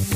Hey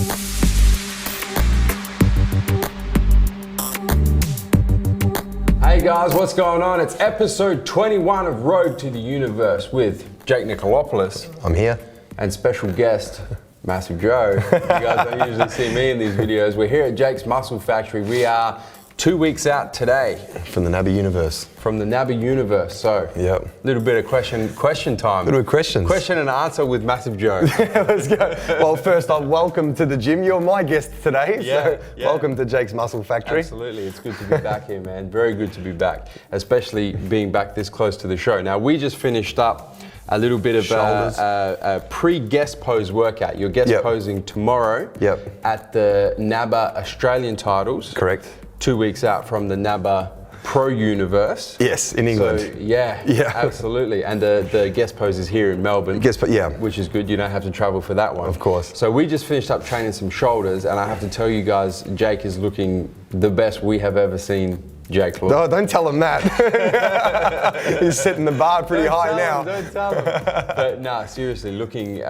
guys, what's going on? It's episode 21 of Road to the Universe with Jake Nikolopoulos. I'm here. And special guest, Massive Joe. You guys don't usually see me in these videos. We're here at Jake's Muscle Factory. We are 2 weeks out today. From the NABBA universe. From the NABBA universe. So, yep. A little bit of question time. A little bit of questions. Question and answer with Massive Joe. Let's go. Well, first off, welcome to the gym. You're my guest today. Yeah. Welcome to Jake's Muscle Factory. Absolutely. It's good to be back here, man. Very good to be back, especially being back this close to the show. Now, we just finished up a little bit of a pre-guest pose workout. You're guest posing tomorrow at the NABBA Australian titles. Correct. 2 weeks out from the NABBA Pro Universe. Yes, in England. So, yeah, absolutely. And the guest pose is here in Melbourne. Which is good. You don't have to travel for that one. Of course. So we just finished up training some shoulders, and I have to tell you guys, Jake is looking the best we have ever seen Jake look. No, don't tell him that. He's setting the bar pretty high now. Don't tell him. But no, seriously, looking,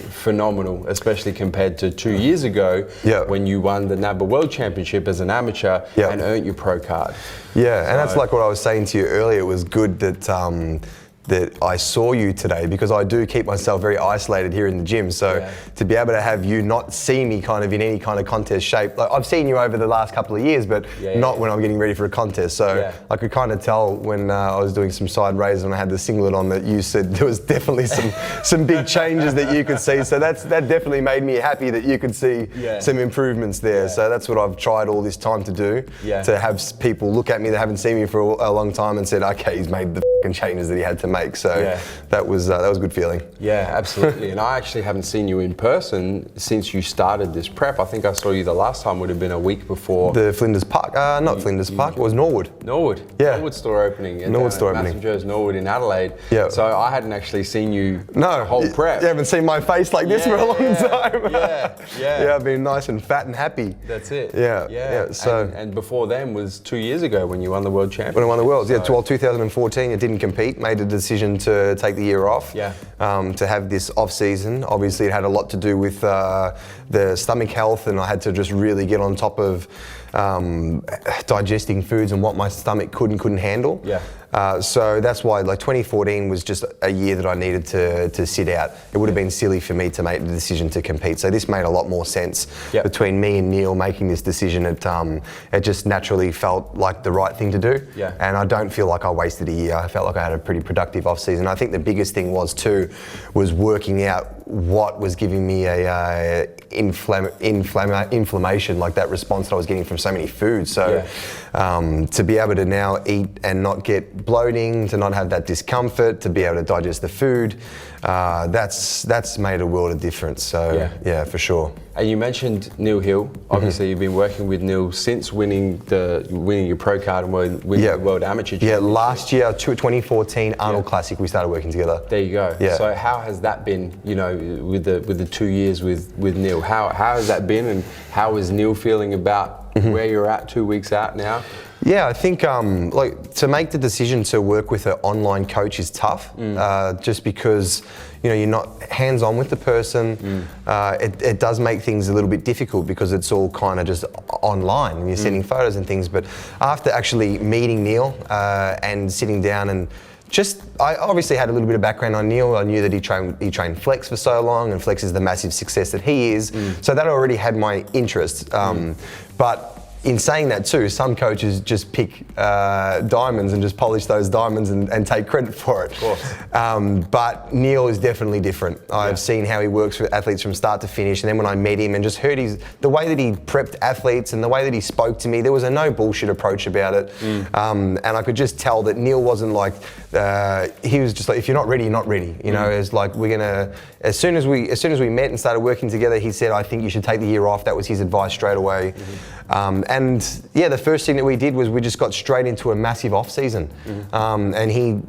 phenomenal, especially compared to 2 years ago when you won the NABBA World Championship as an amateur and earned your pro card. Yeah, and that's like what I was saying to you earlier. It was good that that I saw you today, because I do keep myself very isolated here in the gym. So to be able to have you not see me kind of in any kind of contest shape, like I've seen you over the last couple of years, but not when I'm getting ready for a contest. So I could kind of tell when I was doing some side raises and I had the singlet on that you said there was definitely some big changes that you could see. So that definitely made me happy that you could see some improvements there. So that's what I've tried all this time to do, to have people look at me that haven't seen me for a long time and said, okay, he's made the changes that he had to make. So that was a good feeling. Yeah, absolutely. And I actually haven't seen you in person since you started this prep. I think I saw you the last time would have been a week before. The Flinders Park, Flinders Park, it was Norwood. Norwood. Yeah. Norwood store opening. Norwood store opening. Massive Joe's Norwood in Adelaide. Yeah. So I hadn't actually seen you the whole prep. You haven't seen my face like this for a long time. Yeah, I've been nice and fat and happy. That's it. Yeah. So and before then was 2 years ago when you won the World Championship. When I won the Worlds, 2014, I didn't compete, made a decision to take the year off, to have this off season. Obviously it had a lot to do with the stomach health, and I had to just really get on top of digesting foods and what my stomach could and couldn't handle. So that's why 2014 was just a year that I needed to sit out. It would have been silly for me to make the decision to compete. So this made a lot more sense between me and Neil making this decision. It just naturally felt like the right thing to do. And I don't feel like I wasted a year. I felt like I had a pretty productive off season. I think the biggest thing was working out what was giving me a inflammation, like that response that I was getting from so many foods. So to be able to now eat and not get bloating, to not have that discomfort, to be able to digest the food, that's made a world of difference. So yeah, for sure. And you mentioned Neil Hill. Obviously, you've been working with Neil since winning your pro card and winning the World Amateur Championship. Yeah, last year, 2014 Arnold Classic, we started working together. There you go. Yeah. So how has that been? With the 2 years with Neil, how has that been, and how is Neil feeling about where you're at 2 weeks out now? Yeah, I think to make the decision to work with an online coach is tough, just because you're not hands-on with the person. It does make things a little bit difficult because it's all kind of just online and you're sending photos and things. But after actually meeting Neil and sitting down and I obviously had a little bit of background on Neil. I knew that he trained Flex for so long, and Flex is the massive success that he is. So that already had my interest. But in saying that too, some coaches just pick diamonds and just polish those diamonds and take credit for it. Of course. But Neil is definitely different. I've seen how he works with athletes from start to finish, and then when I met him and just heard the way that he prepped athletes and the way that he spoke to me, there was a no bullshit approach about it. And I could just tell that Neil wasn't like, he was just like, if you're not ready, you're not ready. It's like, we're gonna, as soon as we met and started working together, he said, I think you should take the year off. That was his advice straight away. And the first thing that we did was we just got straight into a massive off season. And he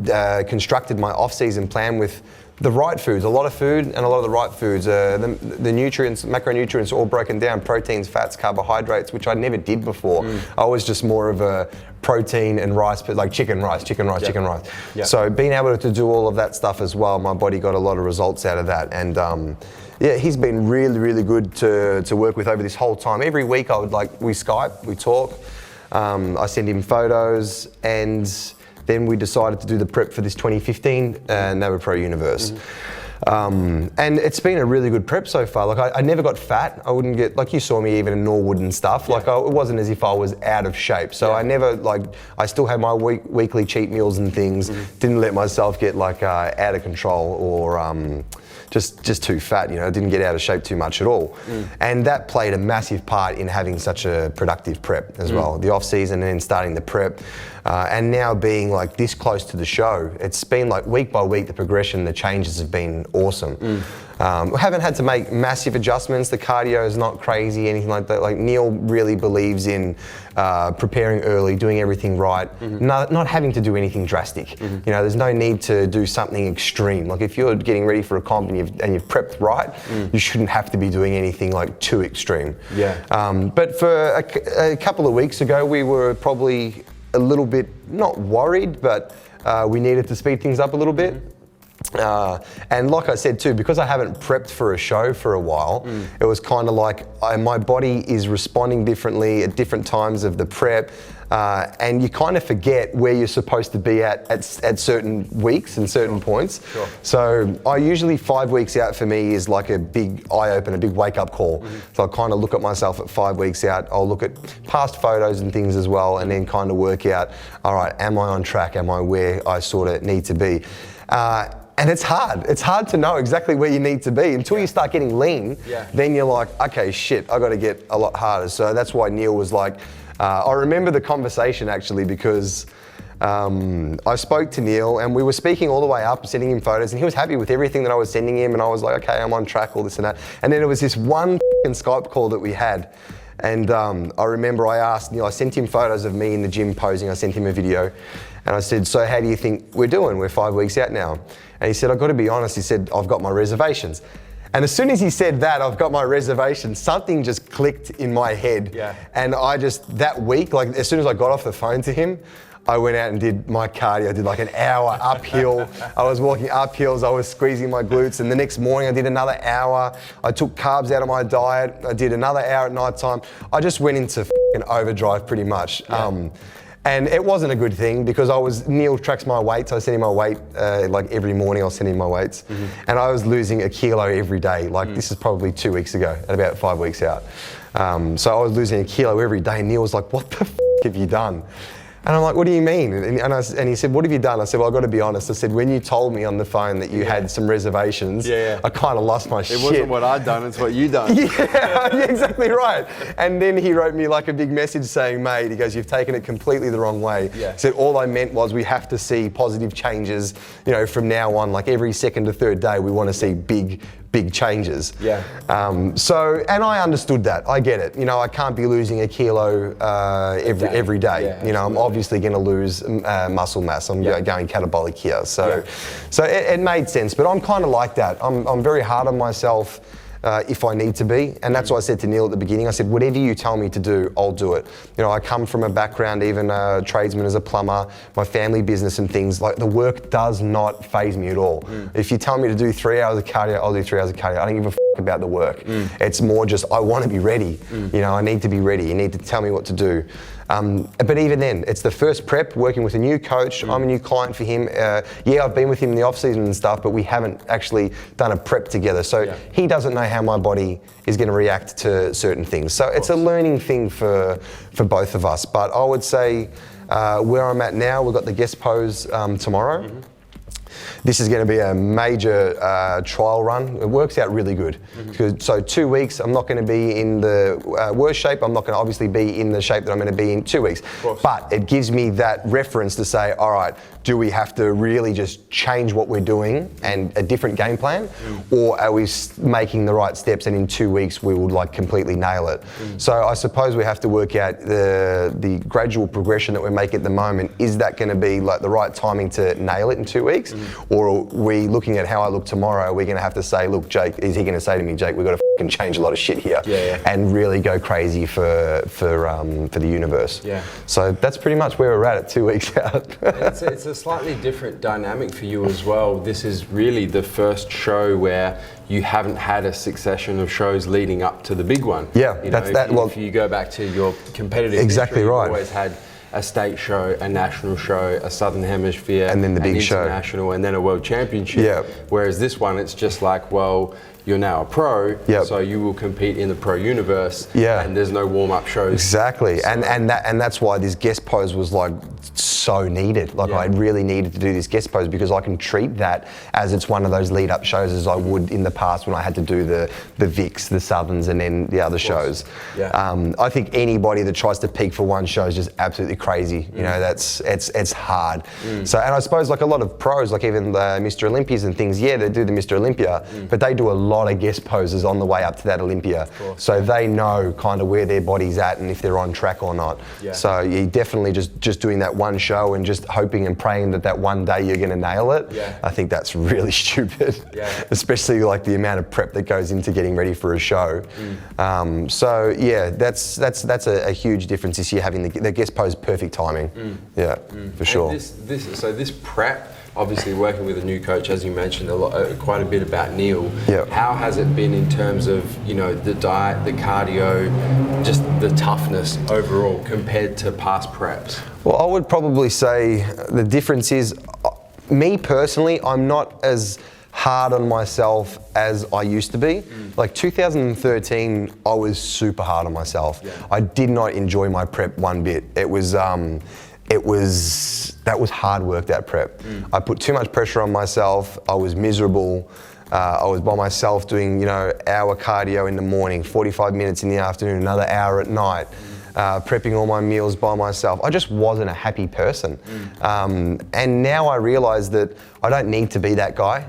constructed my off season plan with the right foods, a lot of food and a lot of the right foods. The nutrients, macronutrients, all broken down: proteins, fats, carbohydrates, which I never did before. I was just more of a protein and rice, but like chicken rice. So being able to do all of that stuff as well, my body got a lot of results out of that. And Yeah, he's been really, really good to work with over this whole time. Every week we Skype, we talk, I send him photos, and then we decided to do the prep for this 2015 NABBA Pro Universe. And it's been a really good prep so far. Like I never got fat. I wouldn't get, like you saw me even in Norwood and stuff. Like it wasn't as if I was out of shape. So I never I still had my weekly cheat meals and things. Didn't let myself get out of control or just too fat, didn't get out of shape too much at all. And that played a massive part in having such a productive prep as well. The off season and then starting the prep. And now being this close to the show, it's been week by week, the progression, the changes have been awesome. We haven't had to make massive adjustments. The cardio is not crazy, anything like that. Neil really believes in preparing early, doing everything right, not having to do anything drastic. There's no need to do something extreme. If you're getting ready for a comp and you've prepped right, you shouldn't have to be doing anything too extreme. But for a couple of weeks ago, we were probably a little bit, not worried, but we needed to speed things up a little bit. And like I said too, because I haven't prepped for a show for a while, it was kind of my body is responding differently at different times of the prep, and you kind of forget where you're supposed to be at certain weeks and certain points. So I usually 5 weeks out for me is a big eye-opener, a big wake-up call. So I kind of look at myself at 5 weeks out. I'll look at past photos and things as well, and then kind of work out, all right, am I on track? Am I where I sort of need to be? And it's hard. It's hard to know exactly where you need to be until you start getting lean. Then you're like, okay, shit, I got to get a lot harder. So that's why Neil was I remember the conversation actually because I spoke to Neil and we were speaking all the way up, sending him photos, and he was happy with everything that I was sending him. And I was like, okay, I'm on track, all this and that. And then there was this one Skype call that we had. And I remember I asked Neil, I sent him photos of me in the gym posing. I sent him a video. And I said, so how do you think we're doing? We're 5 weeks out now. And he said, I've got to be honest. He said, I've got my reservations. And as soon as he said that, I've got my reservations, something just clicked in my head. And I just, that week, as soon as I got off the phone to him, I went out and did my cardio. I did an hour uphill. I was walking up hills. I was squeezing my glutes. And the next morning I did another hour. I took carbs out of my diet. I did another hour at night time. I just went into overdrive pretty much. And it wasn't a good thing because Neil tracks my weights. I send him my weight, every morning I'll send him my weights. And I was losing 1 kilo every day. This is probably 2 weeks ago, at about 5 weeks out. So I was losing 1 kilo every day. And Neil was like, what the have you done? And I'm like, what do you mean? And he said, what have you done? I said, well, I've got to be honest. I said, when you told me on the phone that you had some reservations, I kind of lost my shit. It wasn't what I'd done, it's what you done. Yeah, exactly right. And then he wrote me a big message saying, mate, he goes, you've taken it completely the wrong way. He said, all I meant was we have to see positive changes, from now on, every second to third day, we want to see big changes. And I understood that. I get it. I can't be losing 1 kilo every day. I'm obviously going to lose muscle mass. I'm going catabolic here. So it made sense. But I'm kind of like that. I'm very hard on myself. If I need to be. And that's what I said to Neil at the beginning. I said, whatever you tell me to do, I'll do it. I come from a background, even a tradesman as a plumber, my family business and things, the work does not faze me at all. If you tell me to do 3 hours of cardio, I'll do 3 hours of cardio. I don't give a about the work. It's more just, I want to be ready. I need to be ready. You need to tell me what to do. But even then, it's the first prep, working with a new coach. I'm a new client for him. I've been with him in the off season and stuff, but we haven't actually done a prep together. So he doesn't know how my body is going to react to certain things. So it's a learning thing for both of us. But I would say where I'm at now, we've got the guest pose tomorrow. This is going to be a major trial run. It works out really good. So 2 weeks, I'm not going to be in the worst shape. I'm not going to obviously be in the shape that I'm going to be in 2 weeks. But it gives me that reference to say, all right, do we have to really just change what we're doing and a different game plan? Or are we making the right steps and in 2 weeks we will completely nail it? So I suppose we have to work out the gradual progression that we're making at the moment. Is that going to be the right timing to nail it in 2 weeks? Or are we looking at how I look tomorrow? Are we going to have to say, look, Jake, is he going to say to me, Jake, we've got to can change a lot of shit here, Yeah. and really go crazy for the universe. Yeah. So that's pretty much where we're at 2 weeks out. It's a slightly different dynamic for you as well. This is really the first show where you haven't had a succession of shows leading up to the big one. Yeah, if you go back to your competitive exactly history, right. you've always had a state show, a national show, a Southern Hemisphere, and then the big show, international, and then a world championship. Yeah. Whereas this one, it's just like, well, you're now a pro, so you will compete in the pro universe, and there's no warm-up shows. Exactly, so. and that's why this guest pose was like so needed. Like I really needed to do this guest pose because I can treat that as it's one of those lead-up shows as I would in the past when I had to do the Vics, the Southerns, and then the other shows. Yeah. I think anybody that tries to peak for one show is just absolutely crazy. You know, it's hard. So, and I suppose like a lot of pros, like even the Mr. Olympias and things, they do the Mr. Olympia, but they do a lot of guest poses on the way up to that Olympia. So they know kind of where their body's at and if they're on track or not. So you definitely just doing that one show and just hoping and praying that one day you're going to nail it. I think that's really stupid, especially like the amount of prep that goes into getting ready for a show. So yeah, that's a huge difference this year, having the guest pose perfect timing. For sure. So this prep, obviously working with a new coach, as you mentioned, quite a bit about Neil. How has it been in terms of, you know, the diet, the cardio, just the toughness overall compared to past preps? Well, I would probably say the difference is, me personally, I'm not as hard on myself as I used to be. Like 2013, I was super hard on myself. I did not enjoy my prep one bit. That was hard work, that prep. I put too much pressure on myself. I was miserable. I was by myself doing, you know, hour cardio in the morning, 45 minutes in the afternoon, another hour at night. Prepping all my meals by myself. I just wasn't a happy person. And now I realize that I don't need to be that guy.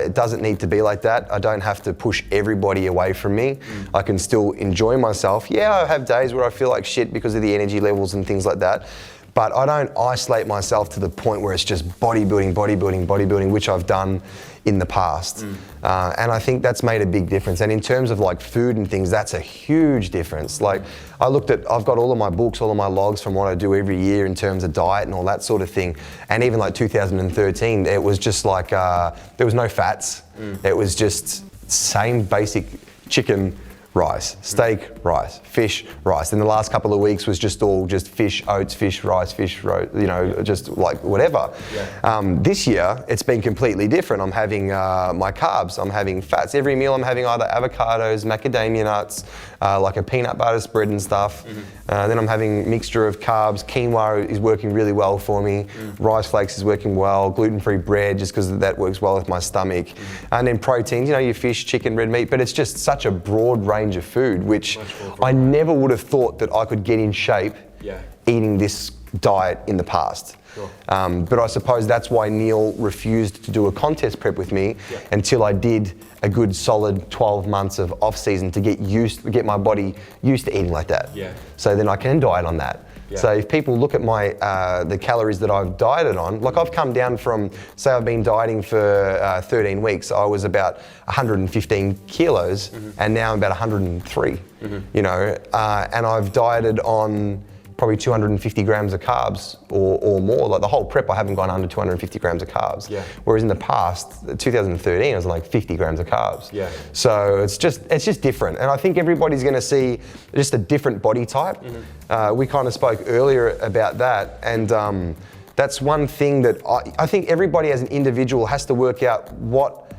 It doesn't need to be like that. I don't have to push everybody away from me. I can still enjoy myself. I have days where I feel like shit because of the energy levels and things like that. But I don't isolate myself to the point where it's just bodybuilding, which I've done in the past. And I think that's made a big difference. And in terms of like food and things, that's a huge difference. Like I've got all of my books, all of my logs from what I do every year in terms of diet and all that sort of thing. And even like 2013, it was just like, there was no fats. It was just same basic chicken, rice, steak, rice, fish, rice. And the last couple of weeks was just fish, oats, fish, rice, you know, just like whatever. This year, it's been completely different. I'm having my carbs, I'm having fats. Every meal I'm having either avocados, macadamia nuts, like a peanut butter spread and stuff. Then I'm having a mixture of carbs. Quinoa is working really well for me. Rice flakes is working well. Gluten-free bread, just because that works well with my stomach. And then proteins, you know, your fish, chicken, red meat. But it's just such a broad range of food, which I never would have thought that I could get in shape eating this diet in the past. But I suppose that's why Neil refused to do a contest prep with me until I did a good solid 12 months of off season to get my body used to eating like that. So then I can diet on that. So if people look at my the calories that I've dieted on, like I've come down from, say I've been dieting for 13 weeks, I was about 115 kilos and now I'm about 103, you know, and I've dieted on probably 250 grams of carbs or more. Like the whole prep, I haven't gone under 250 grams of carbs. Whereas in the past, 2013, I was like 50 grams of carbs. So it's just different. And I think everybody's going to see just a different body type. We kind of spoke earlier about that. And that's one thing that I think everybody as an individual has to work out what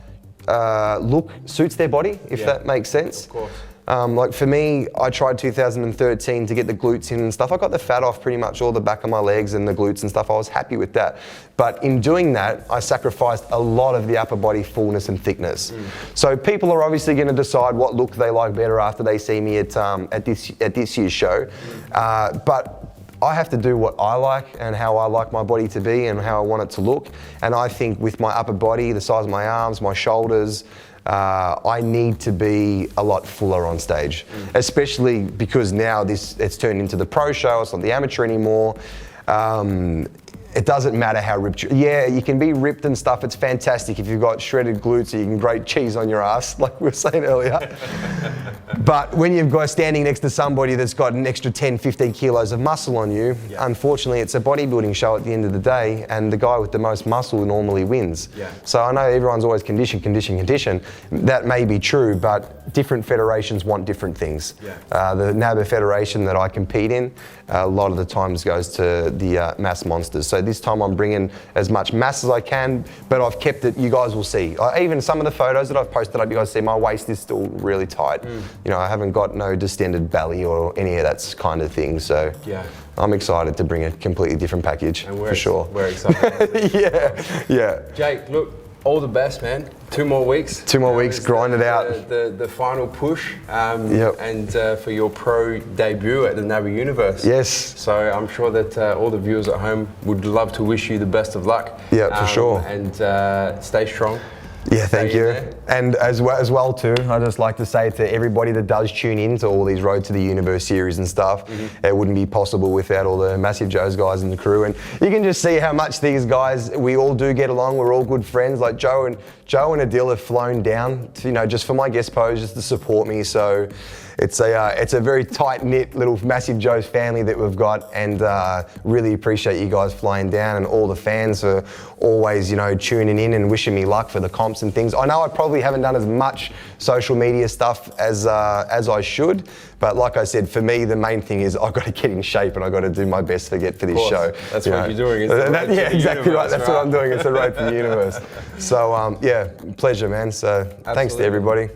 look suits their body, if that makes sense. Of course. Like for me, I tried 2013 to get the glutes in and stuff. I got the fat off pretty much all the back of my legs and the glutes and stuff. I was happy with that. But in doing that, I sacrificed a lot of the upper body fullness and thickness. So people are obviously going to decide what look they like better after they see me at this year's show. But I have to do what I like and how I like my body to be and how I want it to look. And I think with my upper body, the size of my arms, my shoulders, I need to be a lot fuller on stage, especially because now it's turned into the pro show. It's not the amateur anymore. it doesn't matter how ripped you can be ripped and stuff. It's fantastic if you've got shredded glutes, or you can grate cheese on your ass, like we were saying earlier. But when you've got standing next to somebody that's got an extra 10, 15 kilos of muscle on you, unfortunately, it's a bodybuilding show at the end of the day, and the guy with the most muscle normally wins. So I know everyone's always condition. That may be true, but different federations want different things. The NABBA federation that I compete in, a lot of the times goes to the mass monsters. So this time I'm bringing as much mass as I can, but I've kept it, you guys will see. Even some of the photos that I've posted up, you guys see my waist is still really tight. You know, I haven't got no distended belly or any of that kind of thing. So I'm excited to bring a completely different package, for sure. We're excited. Yeah. Jake, look, all the best, man. 2 more weeks. 2 more weeks, grind it out. The final push, and for your pro debut at the NABBA Universe. Yes. So I'm sure that all the viewers at home would love to wish you the best of luck. Yeah, for sure. And stay strong. Yeah, thank you. And as well too, I just like to say to everybody that does tune in to all these Road to the Universe series and stuff, it wouldn't be possible without all the Massive Joe's guys in the crew. And you can just see how much these guys, we all do get along. We're all good friends. Like Joe and Adil have flown down to, you know, just for my guest pose, just to support me. So it's a very tight-knit little Massive Joe's family that we've got, and really appreciate you guys flying down, and all the fans are always, you know, tuning in and wishing me luck for the comps and things. I know I probably haven't done as much social media stuff as I should, but like I said, for me the main thing is I've got to get in shape and I've got to do my best to get for this show. That's what you're doing. Yeah, exactly right. That's what I'm doing. It's the Road to the Universe. So yeah, pleasure, man. So thanks to everybody.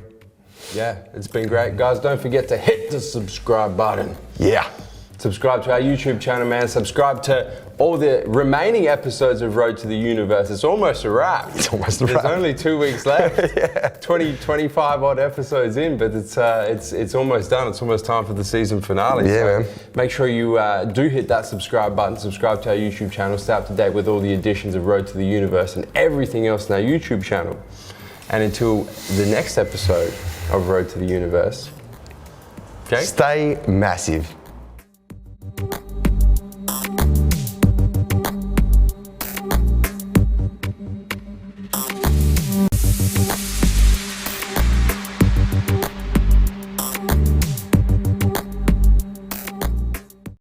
Yeah, it's been great. Guys, don't forget to hit the subscribe button. Yeah. Subscribe to our YouTube channel, man. Subscribe to all the remaining episodes of Road to the Universe. It's almost a wrap. It's almost a wrap. There's only 2 weeks left. 25 odd episodes in, but it's almost done. It's almost time for the season finale. Yeah, so man. Make sure you do hit that subscribe button. Subscribe to our YouTube channel. Stay up to date with all the editions of Road to the Universe and everything else in our YouTube channel. And until the next episode of Road to the Universe, okay? Stay massive.